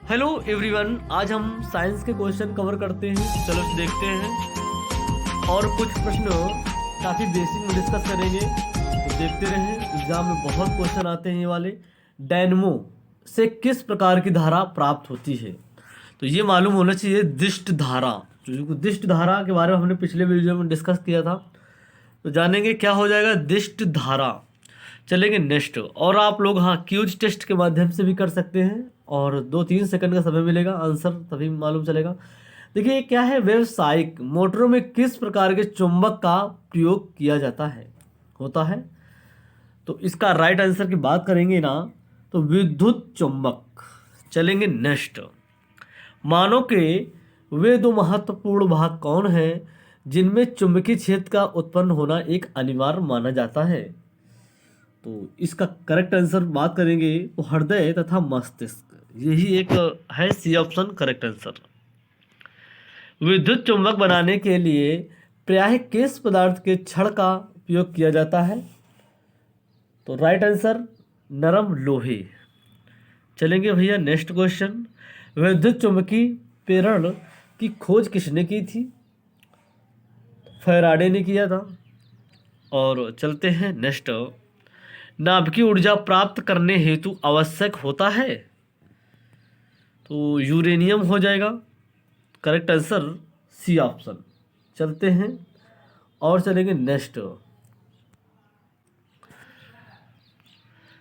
Hello everyone, आज हम science के क्वेश्चन कवर करते हैं। चलो देखते हैं और कुछ प्रश्न काफ़ी बेसिक में डिस्कस करेंगे, तो देखते रहें। एग्जाम में बहुत क्वेश्चन आते हैं ये वाले। डायनमो से किस प्रकार की धारा प्राप्त होती है? तो ये मालूम होना चाहिए दिष्ट धारा। जो दिष्ट धारा के बारे में हमने पिछले वीडियो में डिस्कस किया था, तो जानेंगे क्या हो जाएगा दिष्ट धारा। चलेंगे नेक्स्ट। और आप लोग हाँ क्यूज टेस्ट के माध्यम से भी कर सकते हैं, और 2-3 सेकंड का समय मिलेगा, आंसर तभी मालूम चलेगा। देखिए क्या है, व्यावसायिक मोटरों में किस प्रकार के चुंबक का प्रयोग किया जाता है होता है? तो इसका राइट आंसर की बात करेंगे ना, तो विद्युत चुंबक। चलेंगे नेक्स्ट। मानव के वे दो महत्वपूर्ण भाग कौन हैं जिनमें चुंबकीय क्षेत्र का उत्पन्न होना एक अनिवार्य माना जाता है? तो इसका करेक्ट आंसर बात करेंगे तो हृदय तथा मस्तिष्क, यही एक है सी ऑप्शन करेक्ट आंसर। विद्युत चुंबक बनाने के लिए प्रायः किस पदार्थ के छड़ का उपयोग किया जाता है? तो राइट आंसर नरम लोहे। चलेंगे भैया नेक्स्ट क्वेश्चन। विद्युत चुंबकीय प्रेरण की खोज किसने की थी? फैराडे ने किया था। और चलते हैं नेक्स्ट। नाभिकीय ऊर्जा प्राप्त करने हेतु आवश्यक होता है? तो यूरेनियम हो जाएगा करेक्ट आंसर, सी ऑप्शन। चलते हैं और चलेंगे नेक्स्ट।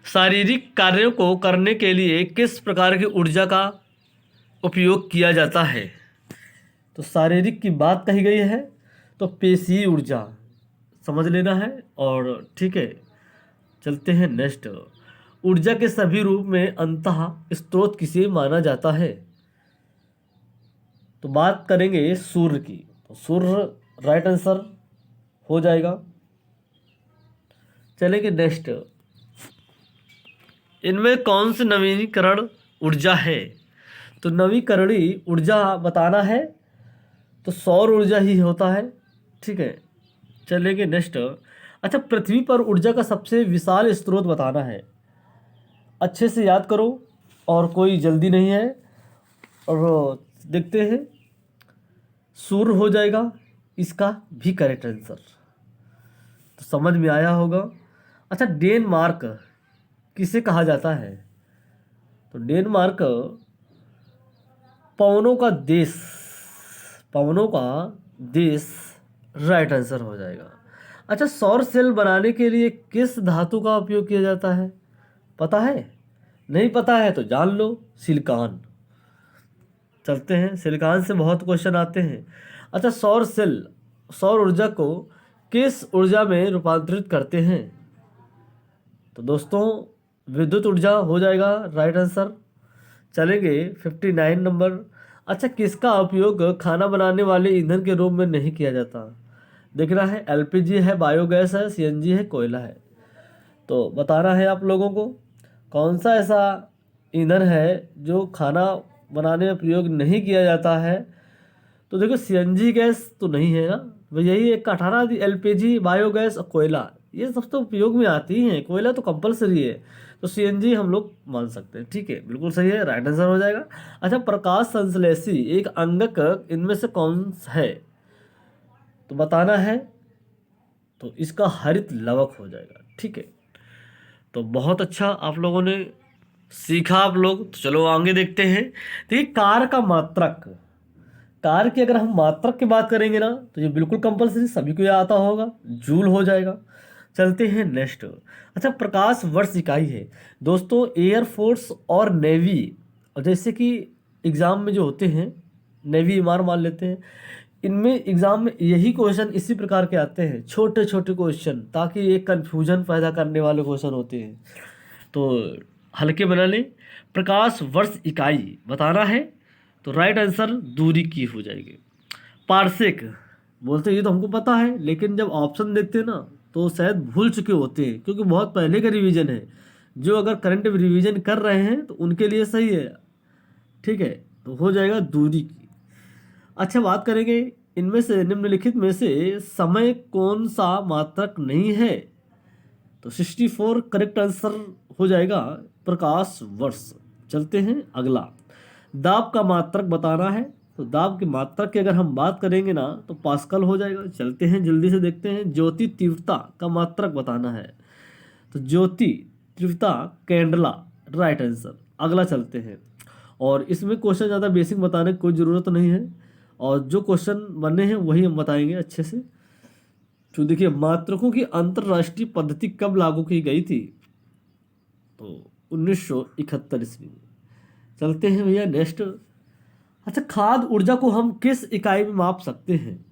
शारीरिक कार्यों को करने के लिए किस प्रकार की ऊर्जा का उपयोग किया जाता है? तो शारीरिक की बात कही गई है, तो पेशीय ऊर्जा समझ लेना है। और ठीक है, चलते हैं नेक्स्ट। ऊर्जा के सभी रूप में अंतः स्रोत किसे माना जाता है? तो बात करेंगे सूर्य की, तो सूर्य राइट आंसर हो जाएगा। चलेंगे नेक्स्ट। इनमें कौन सी नवीनीकरण ऊर्जा है? तो नवीकरणीय ऊर्जा बताना है तो सौर ऊर्जा ही होता है। ठीक है, चलेंगे नेक्स्ट। अच्छा, पृथ्वी पर ऊर्जा का सबसे विशाल स्रोत बताना है। अच्छे से याद करो और कोई जल्दी नहीं है। और देखते हैं, सूर्य हो जाएगा इसका भी करेक्ट आंसर, तो समझ में आया होगा। अच्छा, डेनमार्क किसे कहा जाता है? तो डेनमार्क पवनों का देश, पवनों का देश राइट आंसर हो जाएगा। अच्छा, सौर सेल बनाने के लिए किस धातु का उपयोग किया जाता है? पता है? नहीं पता है तो जान लो, सिलिकॉन। चलते हैं, सिलिकॉन से बहुत क्वेश्चन आते हैं। अच्छा, सौर सेल सौर ऊर्जा को किस ऊर्जा में रूपांतरित करते हैं? तो दोस्तों विद्युत ऊर्जा हो जाएगा राइट आंसर। चलेंगे 59 नंबर। अच्छा, किसका उपयोग खाना बनाने वाले ईंधन के रूप में नहीं किया जाता? देखना है, एलपीजी है, बायोगैस है, सीएनजी है, कोयला है। तो बताना है आप लोगों को कौन सा ऐसा ईंधन है जो खाना बनाने में प्रयोग नहीं किया जाता है। तो देखो सीएनजी गैस तो नहीं है ना, वो यही एक 18 एलपीजी, बायोगैस और कोयला, ये सब तो उपयोग में आती हैं। कोयला तो कंपलसरी है, तो सीएनजी हम लोग मान सकते हैं। ठीक है, बिल्कुल सही है, राइट आंसर हो जाएगा। अच्छा, प्रकाश संश्लेषी एक अंगक इनमें से कौन है? तो बताना है, तो इसका हरित लवक हो जाएगा। ठीक है, तो बहुत अच्छा आप लोगों ने सीखा आप लोग। तो चलो आगे देखते हैं। देखिए कार का मात्रक, कार की अगर हम मात्रक की बात करेंगे ना, तो ये बिल्कुल कंपलसरी सभी को ये आता होगा, जूल हो जाएगा। चलते हैं नेक्स्ट। अच्छा, प्रकाश वर्ष इकाई है दोस्तों, एयरफोर्स और नेवी, और जैसे कि एग्ज़ाम में जो होते हैं, नेवी एमआर मान लेते हैं, इनमें एग्ज़ाम में यही क्वेश्चन इसी प्रकार के आते हैं, छोटे छोटे क्वेश्चन, ताकि एक कन्फ्यूजन पैदा करने वाले क्वेश्चन होते हैं, तो हल्के बना लें। प्रकाश वर्ष इकाई बताना है, तो राइट आंसर दूरी की हो जाएगी। पारसेक बोलते ये तो हमको पता है, लेकिन जब ऑप्शन देखते हैं ना तो शायद भूल चुके होते हैं, क्योंकि बहुत पहले का रिवीजन है। जो अगर करंट रिवीजन कर रहे हैं तो उनके लिए सही है। ठीक है, तो हो जाएगा दूरी की। अच्छा, बात करेंगे इनमें से निम्नलिखित में से समय कौन सा मात्रक नहीं है? तो 64 करेक्ट आंसर हो जाएगा प्रकाश वर्ष। चलते हैं अगला। दाब का मात्रक बताना है, तो दाब की मात्रक की अगर हम बात करेंगे ना तो पास्कल हो जाएगा। चलते हैं जल्दी से देखते हैं। ज्योति तीव्रता का मात्रक बताना है, तो ज्योति तीव्रता कैंडला, राइट आंसर। अगला चलते हैं, और इसमें क्वेश्चन ज़्यादा बेसिक बताने की कोई ज़रूरत नहीं है, और जो क्वेश्चन बने हैं वही हम बताएंगे अच्छे से। तो देखिए, मात्रकों की अंतर्राष्ट्रीय पद्धति कब लागू की गई थी? तो 1971 ईस्वी में। चलते हैं भैया नेक्स्ट। अच्छा, खाद्य ऊर्जा को हम किस इकाई में माप सकते हैं?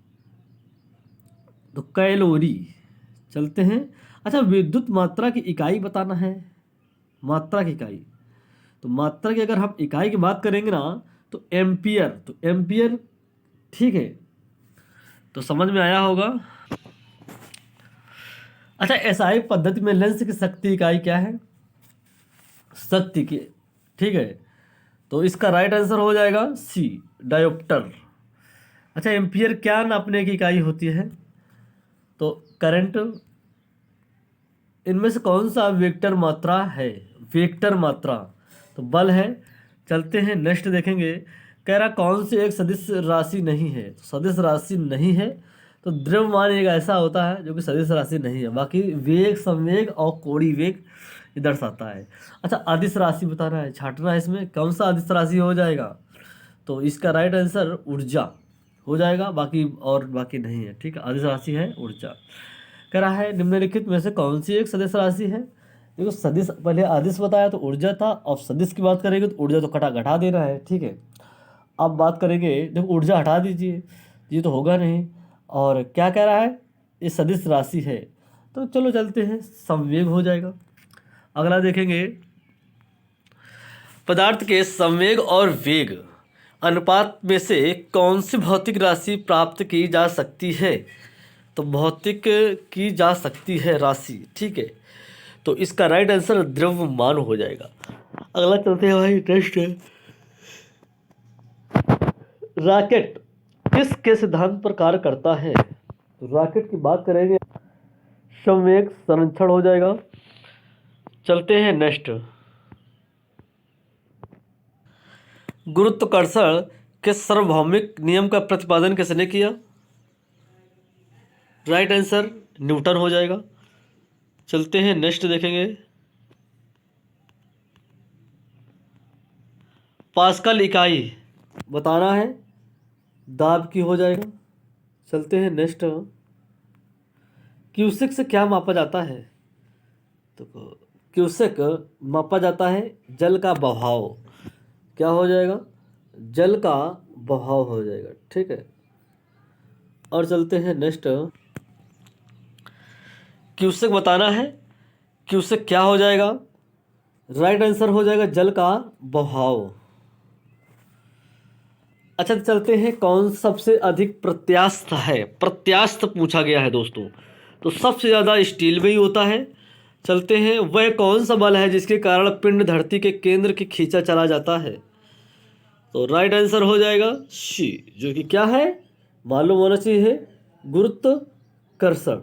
तो कैलोरी। चलते हैं। अच्छा, विद्युत मात्रा की इकाई बताना है, मात्रा की इकाई। तो मात्रा की अगर हम इकाई की बात करेंगे ना तो एम्पियर, तो एम्पियर, ठीक है, तो समझ में आया होगा। अच्छा, एसआई पद्धति में लेंस की शक्ति इकाई क्या है? शक्ति की, ठीक है, तो इसका राइट आंसर हो जाएगा सी, डायोप्टर। अच्छा, एम्पियर क्या नापने की इकाई होती है? तो करंट। इनमें से कौन सा वेक्टर मात्रा है? वेक्टर मात्रा तो बल है। चलते हैं नेक्स्ट देखेंगे। कह रहा कौन सी एक सदिश राशि नहीं है? तो सदिश राशि नहीं है तो द्रव्यमान एक ऐसा होता है जो कि सदिश राशि नहीं है, बाकी वेग, संवेग और कोणीय वेग ये दर्शाता है। अच्छा, अदिश राशि बताना है, छांटना है इसमें, कौन सा अदिश राशि हो जाएगा? तो इसका राइट आंसर ऊर्जा हो जाएगा, बाकी नहीं है, ठीक है, अदिश राशि है ऊर्जा। कह रहा है निम्नलिखित में से कौन सी एक सदिश राशि है? देखो, सदिश पहले अदिश बताया तो ऊर्जा था, अब सदिश की बात करेंगे तो ऊर्जा तो कटा घटा देना है, ठीक है। अब बात करेंगे, देखो ऊर्जा हटा दीजिए, ये तो होगा नहीं, और क्या कह रहा है? ये सदिश राशि है, तो चलो चलते हैं, संवेग हो जाएगा। अगला देखेंगे, पदार्थ के संवेग और वेग अनुपात में से कौन सी भौतिक राशि प्राप्त की जा सकती है? तो भौतिक की जा सकती है राशि, ठीक है, तो इसका राइट आंसर द्रव्यमान हो जाएगा। अगला चलते हैं भाई नेक्स्ट। रॉकेट किसके सिद्धांत पर कार्य करता है? तो रॉकेट की बात करेंगे, संवेग संरक्षण हो जाएगा। चलते हैं नेक्स्ट। गुरुत्वाकर्षण के सार्वभौमिक नियम का प्रतिपादन किसने किया? राइट आंसर न्यूटन हो जाएगा। चलते हैं नेक्स्ट देखेंगे, पास्कल इकाई बताना है, दाब की हो जाएगा। चलते हैं नेक्स्ट। क्यूसेक से क्या मापा जाता है? तो क्यूसेक मापा जाता है जल का बहाव, क्या हो जाएगा? जल का बहाव हो जाएगा, ठीक है। और चलते हैं नेक्स्ट। क्यूसेक बताना है, क्यूसेक क्या हो जाएगा? राइट आंसर हो जाएगा जल का बहाव। अच्छा, चलते हैं, कौन सबसे अधिक प्रत्यास्थ है? प्रत्यास्थ पूछा गया है दोस्तों, तो सबसे ज़्यादा स्टील में ही होता है। चलते हैं, वह कौन सा बल है जिसके कारण पिंड धरती के केंद्र की खींचा चला जाता है? तो राइट आंसर हो जाएगा सी, जो कि क्या है, मालूम होना चाहिए, गुरुत्वाकर्षण।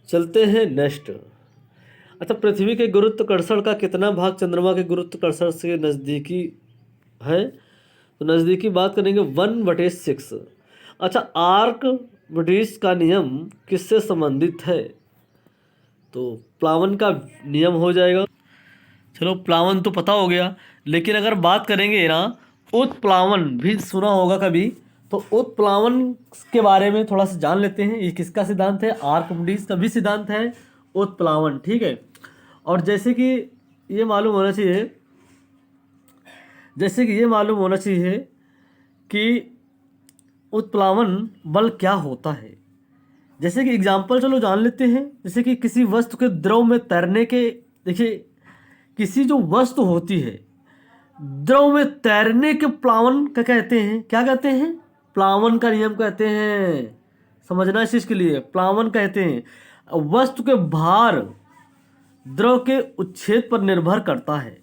चलते हैं नेक्स्ट। अच्छा, पृथ्वी के गुरुत्वाकर्षण का कितना भाग चंद्रमा के गुरुत्वाकर्षण से नज़दीकी है? तो नज़दीकी बात करेंगे 1/6। अच्छा, आर्कमिडीज का नियम किससे संबंधित है? तो प्लावन का नियम हो जाएगा। चलो, प्लावन तो पता हो गया, लेकिन अगर बात करेंगे ना, उत्प्लावन भी सुना होगा कभी, तो उत्प्लावन के बारे में थोड़ा सा जान लेते हैं। ये किसका सिद्धांत है? आर्किमिडीज का भी सिद्धांत है उत्प्लावन, ठीक है। और जैसे कि ये मालूम होना चाहिए, कि उत्प्लावन बल क्या होता है। जैसे कि एग्जाम्पल चलो जान लेते हैं, जैसे कि किसी वस्तु के द्रव में तैरने के, देखिए किसी जो वस्तु होती है द्रव में तैरने के प्लावन क्या कहते हैं? क्या कहते हैं? प्लावन का नियम कहते हैं। समझना इस चीज के लिए, प्लावन कहते हैं। वस्तु के भार द्रव के उच्छेद पर निर्भर करता है।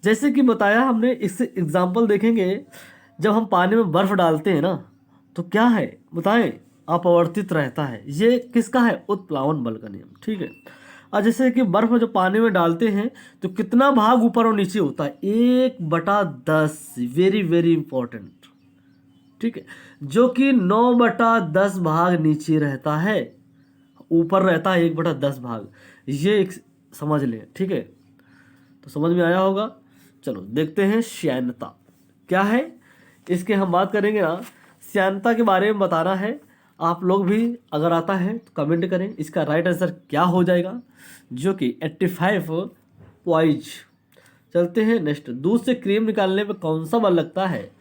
जैसे कि बताया हमने, इससे एग्जाम्पल देखेंगे, जब हम पानी में बर्फ डालते हैं ना, तो क्या है बताएं? अपवर्तित रहता है। ये किसका है? उत्प्लावन बल का नियम, ठीक है। और जैसे कि बर्फ जो पानी में डालते हैं तो कितना भाग ऊपर और नीचे होता है, 1/10, वेरी वेरी इंपॉर्टेंट, ठीक है, जो कि 9/10 भाग नीचे रहता है, ऊपर रहता है 1/10 भाग, ये एक समझ लें, ठीक है। तो समझ में आया होगा। चलो देखते हैं श्यानता क्या है, इसके हम बात करेंगे ना। श्यानता के बारे में बताना है, आप लोग भी अगर आता है तो कमेंट करें इसका राइट आंसर क्या हो जाएगा, जो कि 85 पॉइज। चलते हैं नेक्स्ट, दूध से क्रीम निकालने पे कौन सा बल लगता है?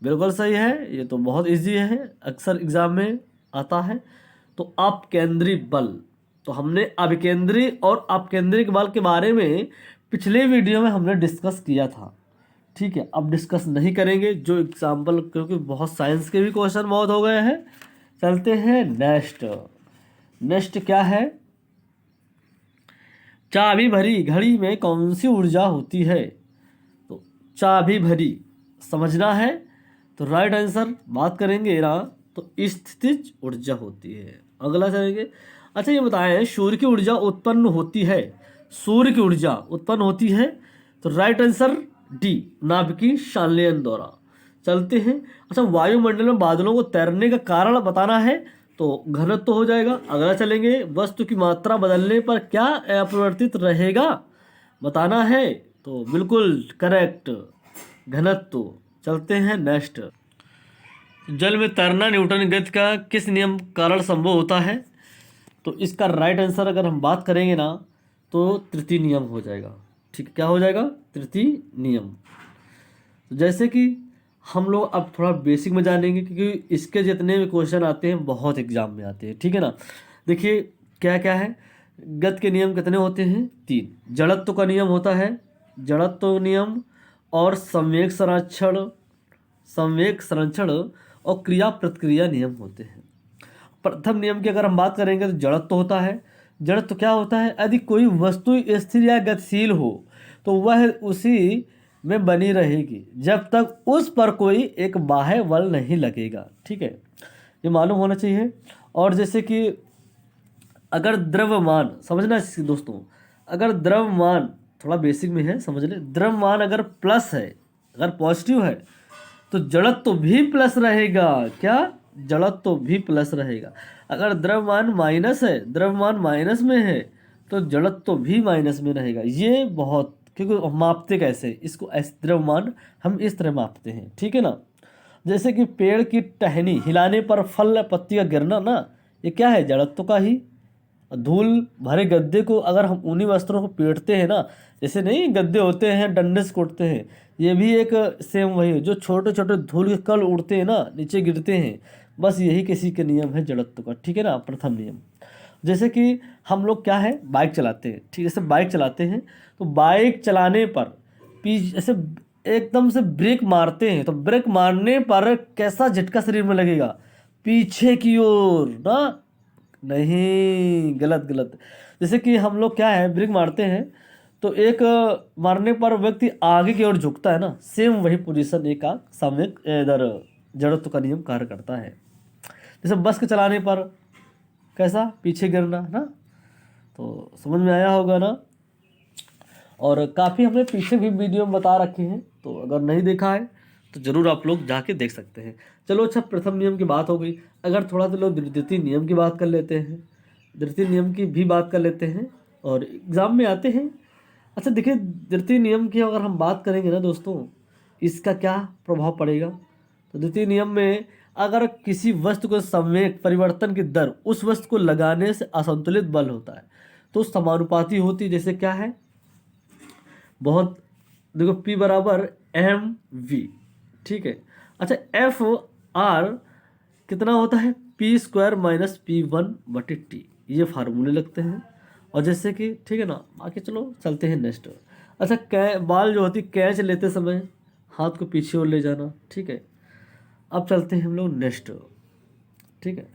बिल्कुल सही है, ये तो बहुत इजी है, अक्सर एग्जाम में आता है। तो अपकेंद्री बल, तो हमने अभिकेंद्री और अपकेंद्रिक बल के बारे में पिछले वीडियो में हमने डिस्कस किया था, ठीक है। अब डिस्कस नहीं करेंगे, जो एग्जाम्पल, क्योंकि बहुत साइंस के भी क्वेश्चन बहुत हो गए हैं। चलते हैं नेक्स्ट, नेक्स्ट क्या है, चाबी भरी घड़ी में कौन सी ऊर्जा होती है? तो चाबी भरी समझना है, तो राइट आंसर बात करेंगे ना, तो स्थितिज ऊर्जा होती है। अगला चलेंगे, अच्छा ये बताएं, सूर्य की ऊर्जा उत्पन्न होती है, सूर्य की ऊर्जा उत्पन्न होती है, तो राइट आंसर डी, नाभिकीय संलयन द्वारा। चलते हैं, अच्छा वायुमंडल में बादलों को तैरने का कारण बताना है, तो घनत्व तो हो जाएगा। अगला चलेंगे, वस्तु की मात्रा बदलने पर क्या अपरिवर्तित रहेगा बताना है, तो बिल्कुल करेक्ट, घनत्व। चलते हैं नेक्स्ट, जल में तैरना न्यूटन गति का किस नियम कारण संभव होता है? तो इसका राइट आंसर अगर हम बात करेंगे ना, तो तृतीय नियम हो जाएगा, ठीक, क्या हो जाएगा? तृतीय नियम। तो जैसे कि हम लोग अब थोड़ा बेसिक में जानेंगे, क्योंकि इसके जितने भी क्वेश्चन आते हैं बहुत एग्जाम में आते हैं, ठीक है ना। देखिए क्या क्या है, गति के नियम कितने होते हैं? 3। जड़त्व का नियम होता है, जड़त्व नियम, और संवेग संरक्षण और क्रिया प्रतिक्रिया नियम होते हैं। प्रथम नियम की अगर हम बात करेंगे तो जड़त्व होता है। जड़त्व क्या होता है? यदि कोई वस्तु स्थिर या गतिशील हो तो वह उसी में बनी रहेगी जब तक उस पर कोई एक बाह्य बल नहीं लगेगा, ठीक है, ये मालूम होना चाहिए। और जैसे कि अगर द्रव्यमान, समझना दोस्तों, अगर द्रव्यमान थोड़ा बेसिक में है, समझ ले, द्रव्यमान अगर प्लस है, अगर पॉजिटिव है, तो जड़त्व भी प्लस रहेगा। क्या? जड़त्व भी प्लस रहेगा। अगर द्रव्यमान माइनस है, द्रव्यमान माइनस में है, तो जड़त्व भी माइनस में रहेगा। ये बहुत, क्योंकि मापते कैसे इसको, द्रव्यमान हम इस तरह मापते हैं, ठीक है ना। जैसे कि पेड़ की टहनी हिलाने पर फल पत्ती का गिरना ना, ये क्या है? जड़त्व का ही। धूल भरे गद्दे को अगर हम उन्हीं वस्त्रों को पीटते हैं ना, जैसे नहीं गद्दे होते हैं डंडे से कूटते हैं, ये भी एक सेम वही है, जो छोटे छोटे धूल के कण उड़ते हैं ना, नीचे गिरते हैं, बस यही किसी के नियम है जड़त्व का, ठीक है ना, प्रथम नियम। जैसे कि हम लोग क्या है, बाइक चलाते हैं, ठीक है, जैसे बाइक चलाते हैं तो बाइक चलाने पर ऐसे एकदम से ब्रेक मारते हैं, तो ब्रेक मारने पर कैसा झटका शरीर में लगेगा? पीछे की ओर ना, नहीं, गलत गलत। जैसे कि हम लोग क्या है, ब्रेक मारते हैं तो एक मारने पर व्यक्ति आगे की ओर झुकता है ना, सेम वही पोजीशन एक का सामयिक इधर जड़त्व का नियम कार्य करता है। जैसे बस के चलाने पर कैसा पीछे गिरना ना, तो समझ में आया होगा ना। और काफ़ी हमने पीछे भी वीडियो में बता रखे हैं, तो अगर नहीं देखा है तो ज़रूर आप लोग जाके देख सकते हैं। चलो अच्छा, प्रथम नियम की बात हो गई, अगर थोड़ा सा लोग द्वितीय नियम की बात कर लेते हैं, द्वितीय नियम की भी बात कर लेते हैं, और एग्ज़ाम में आते हैं। अच्छा देखिए, द्वितीय नियम की अगर हम बात करेंगे ना दोस्तों, इसका क्या प्रभाव पड़ेगा? तो द्वितीय नियम में अगर किसी वस्तु को संवेग परिवर्तन की दर उस वस्तु को लगाने से असंतुलित बल होता है, तो समानुपाती होती, जैसे क्या है, बहुत, देखो P बराबर mv, ठीक है। अच्छा एफ आर कितना होता है? p² - p1/t, ये फार्मूले लगते हैं। और जैसे कि, ठीक है ना, आगे चलो चलते हैं नेक्स्ट। अच्छा बाल जो होती कैच लेते समय हाथ को पीछे ओर ले जाना, ठीक है। अब चलते हैं हम लोग नेक्स्ट, ठीक है।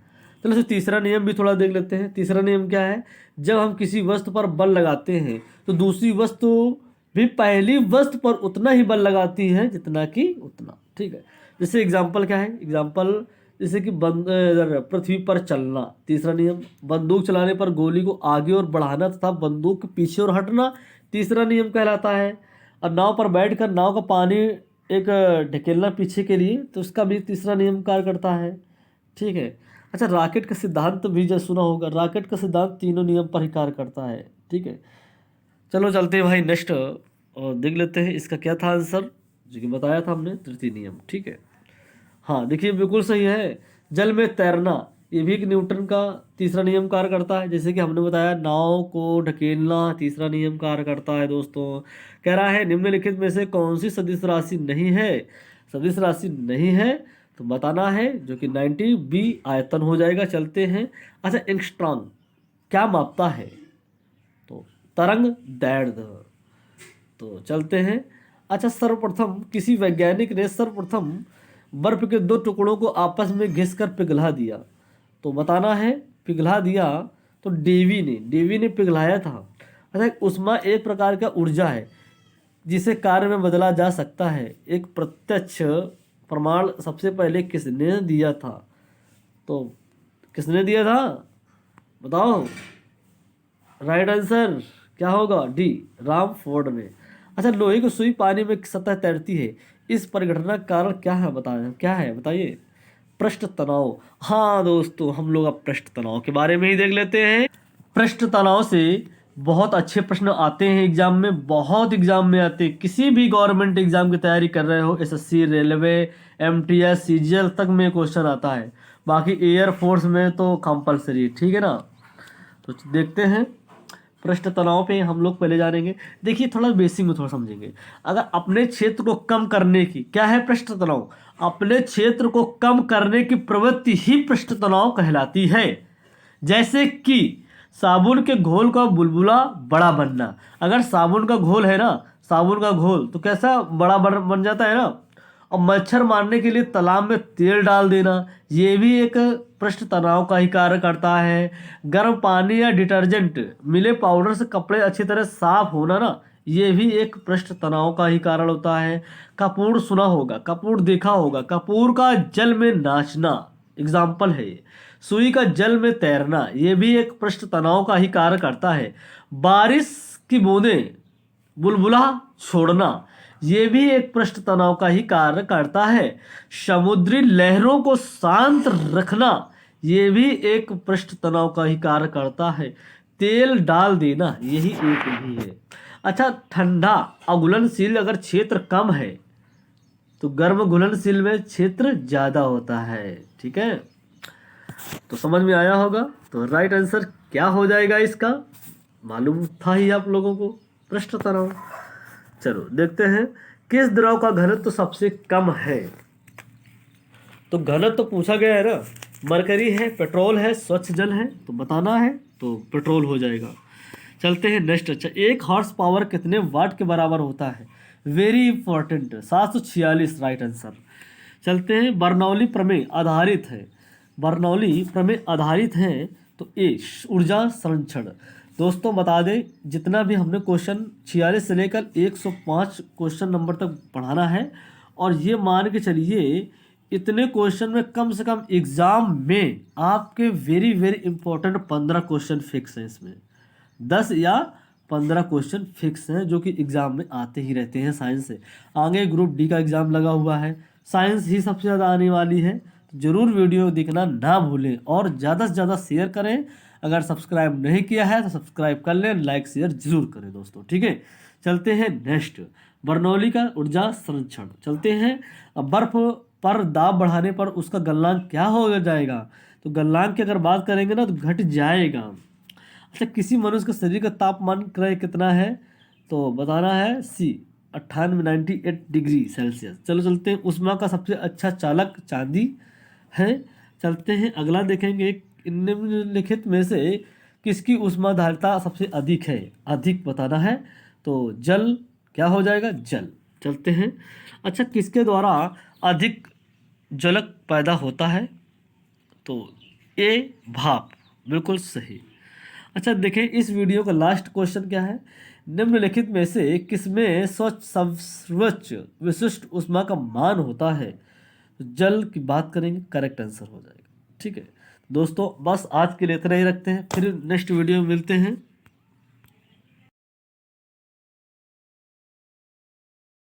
चलो तो तीसरा नियम भी थोड़ा देख लेते हैं। तीसरा नियम क्या है? जब हम किसी वस्तु पर बल लगाते हैं तो दूसरी वस्तु भी पहली वस्तु पर उतना ही बल लगाती है जितना कि उतना, ठीक है। जैसे एग्जाम्पल क्या है? एग्जाम्पल जैसे कि इधर पृथ्वी पर चलना, तीसरा नियम। बंदूक चलाने पर गोली को आगे और बढ़ाना तथा बंदूक के पीछे और हटना, तीसरा नियम कहलाता है। और नाव पर बैठकर नाव का पानी एक ढकेलना पीछे के लिए, तो उसका भी तीसरा नियम कार्य करता है। ठीक है। अच्छा, रॉकेट का सिद्धांत भी जो सुना होगा, रॉकेट का सिद्धांत तीनों नियम पर ही कार्य करता है। ठीक है, चलो चलते हैं भाई नेक्स्ट और देख लेते हैं इसका क्या था आंसर, जो कि बताया था हमने, तृतीय नियम। ठीक है, हाँ देखिए बिल्कुल सही है। जल में तैरना, ये भी एक न्यूटन का तीसरा नियम कार्य करता है। जैसे कि हमने बताया नाव को ढकेलना, तीसरा नियम कार्य करता है दोस्तों। कह रहा है निम्नलिखित में से कौन सी सदिश राशि नहीं है, सदिश राशि नहीं है तो बताना है, जो कि 90 बी आयतन हो जाएगा। चलते हैं। अच्छा, एंगस्ट्रॉम क्या मापता है, तो तरंग दैर्ध्य। तो चलते हैं। अच्छा, सर्वप्रथम किसी वैज्ञानिक ने सर्वप्रथम बर्फ के दो टुकड़ों को आपस में घिसकर पिघला दिया, तो बताना है पिघला दिया, तो डेवी ने पिघलाया था। अच्छा, ऊष्मा एक प्रकार का ऊर्जा है जिसे कार्य में बदला जा सकता है। एक प्रत्यक्ष प्रमाण सबसे पहले किसने दिया था, तो किसने दिया था बताओ, राइट आंसर क्या होगा, डी रामफोर्ड ने। अच्छा, लोहे की सुई पानी में सतह तैरती है, इस परिघटना का कारण क्या है, बताएं क्या है बताइए, पृष्ठ तनाव। हाँ दोस्तों, हम लोग अब पृष्ठ तनाव के बारे में ही देख लेते हैं। पृष्ठ तनाव से बहुत अच्छे प्रश्न आते हैं एग्जाम में, बहुत एग्जाम में आते हैं। किसी भी गवर्नमेंट एग्जाम की तैयारी कर रहे हो, एसएससी, रेलवे, एमटीएस, सीजीएल तक में क्वेश्चन आता है। बाकी एयरफोर्स में तो कंपलसरी, ठीक है ना। तो देखते हैं पृष्ठ तनाव पे हम लोग पहले जानेंगे। देखिए थोड़ा बेसिक में थोड़ा समझेंगे। अगर अपने क्षेत्र को कम करने की, क्या है पृष्ठ तनाव, अपने क्षेत्र को कम करने की प्रवृत्ति ही पृष्ठ तनाव कहलाती है। जैसे कि साबुन के घोल का बुलबुला बड़ा बनना, अगर साबुन का घोल है ना, साबुन का घोल तो कैसा बड़ा बन जाता है ना। और मच्छर मारने के लिए तालाब में तेल डाल देना, ये भी एक पृष्ठ तनाव का ही कार्य करता है। गर्म पानी या डिटर्जेंट मिले पाउडर से कपड़े अच्छी तरह साफ होना ना, ये भी एक पृष्ठ तनाव का ही कारण होता है। कपूर सुना होगा, कपूर देखा होगा, कपूर का जल में नाचना एग्जाम्पल है ये। सुई का जल में तैरना, ये भी एक पृष्ठ तनाव का ही कार्य करता है। बारिश की बूंदें बुलबुला छोड़ना, ये भी एक पृष्ठ तनाव का ही कार्य करता है। समुद्री लहरों को शांत रखना, ये भी एक पृष्ठ तनाव का ही कार्य करता है। तेल डाल देना, यही एक ही है। अच्छा, ठंडा अघुलनशील अगर क्षेत्र कम है तो गर्म घुलनशील में क्षेत्र ज्यादा होता है। ठीक है, तो समझ में आया होगा। तो राइट आंसर क्या हो जाएगा इसका, मालूम था ही आप लोगों को, पृष्ठ तनाव। चलो देखते हैं किस द्रव का घनत्व तो सबसे कम है। तो घनत्व तो पूछा गया है ना, मरकरी है, पेट्रोल है, स्वच्छ जल है, तो बताना है तो पेट्रोल हो जाएगा। चलते हैं नेक्स्ट। अच्छा, 1 हॉर्स पावर कितने वाट के बराबर होता है, वेरी इंपॉर्टेंट, 746 राइट आंसर। चलते हैं, बर्नौली प्रमेय आधारित है, बर्नौली प्रमेय आधारित है तो ए ऊर्जा संरक्षण। दोस्तों बता दें, जितना भी हमने क्वेश्चन 46 से लेकर 105 क्वेश्चन नंबर तक पढ़ाना है, और ये मान के चलिए इतने क्वेश्चन में कम से कम एग्जाम में आपके very very important 15 question fix हैं। इसमें 10 या 15 क्वेश्चन फिक्स हैं जो कि एग्जाम में आते ही रहते हैं साइंस से। आगे ग्रुप डी का एग्जाम लगा हुआ है, साइंस ही सबसे ज़्यादा आने वाली है। तो जरूर वीडियो देखना ना भूलें और ज़्यादा से ज़्यादा शेयर करें। अगर सब्सक्राइब नहीं किया है तो सब्सक्राइब कर लें, लाइक शेयर जरूर करें दोस्तों। ठीक है, चलते हैं नेक्स्ट, बर्नौली का ऊर्जा संरक्षण। चलते हैं, अब बर्फ पर दाब बढ़ाने पर उसका गलनांक क्या हो जाएगा, तो गलनांक की अगर बात करेंगे ना तो घट जाएगा। अच्छा, किसी मनुष्य के शरीर का तापमान क्रय कितना है, तो बताना है सी 98 डिग्री सेल्सियस। चलो चलते हैं, ऊष्मा का सबसे अच्छा चालक चांदी है। चलते हैं अगला देखेंगे, निम्नलिखित में से किसकी ऊष्माधारिता सबसे अधिक है, अधिक बताना है तो जल क्या हो जाएगा, जल। चलते हैं, अच्छा किसके द्वारा अधिक जलक पैदा होता है, तो ए भाप, बिल्कुल सही। अच्छा देखें, इस वीडियो का लास्ट क्वेश्चन क्या है, निम्नलिखित में से किसमें स्वच्छ सर्वोच्च विशिष्ट ऊष्मा का मान होता है, तो जल की बात करेंगे, करेक्ट आंसर हो जाएगा। ठीक है दोस्तों, बस आज के लिए इतना ही रखते हैं, फिर नेक्स्ट वीडियो में मिलते हैं।